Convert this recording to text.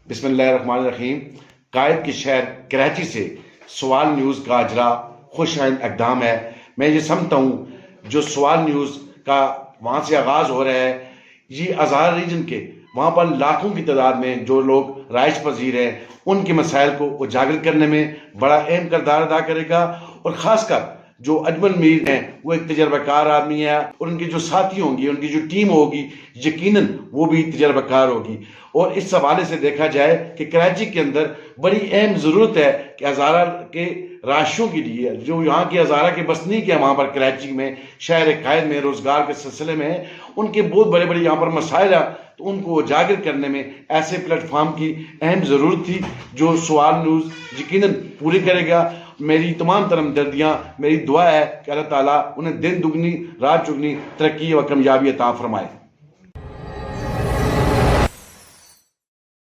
بسم اللہ الرحمن الرحیم۔ قائد کے شہر کراچی سے سوال نیوز کا اجرا خوش اقدام ہے۔ میں یہ سمجھتا ہوں جو سوال نیوز کا وہاں سے آغاز ہو رہا ہے، یہ اظہار ریجن کے وہاں پر لاکھوں کی تعداد میں جو لوگ رہائش پذیر ہیں ان کے مسائل کو اجاگر کرنے میں بڑا اہم کردار ادا کرے گا، اور خاص کر جو اجمل میر ہیں وہ ایک تجربہ کار آدمی ہے، اور ان کے جو ساتھی ہوں گے، ان کی جو ٹیم ہوگی، یقیناً وہ بھی تجربہ کار ہوگی۔ اور اس حوالے سے دیکھا جائے کہ کراچی کے اندر بڑی اہم ضرورت ہے کہ ہزارہ کے راشوں کے لیے، جو یہاں کے ہزارہ کے بسنیک ہیں وہاں پر کراچی میں، شہر قائد میں، روزگار کے سلسلے میں ان کے بہت بڑے بڑے یہاں پر مسائل ہیں، تو ان کو اجاگر کرنے میں ایسے پلیٹ فارم کی اہم ضرورت تھی جو سوال نیوز یقیناً پوری کرے گا۔ میری تمام تر ہمدردیاں، میری دعا ہے کہ اللہ تعالیٰ انہیں دن دگنی رات چگنی ترقی و کامیابی عطا فرمائے۔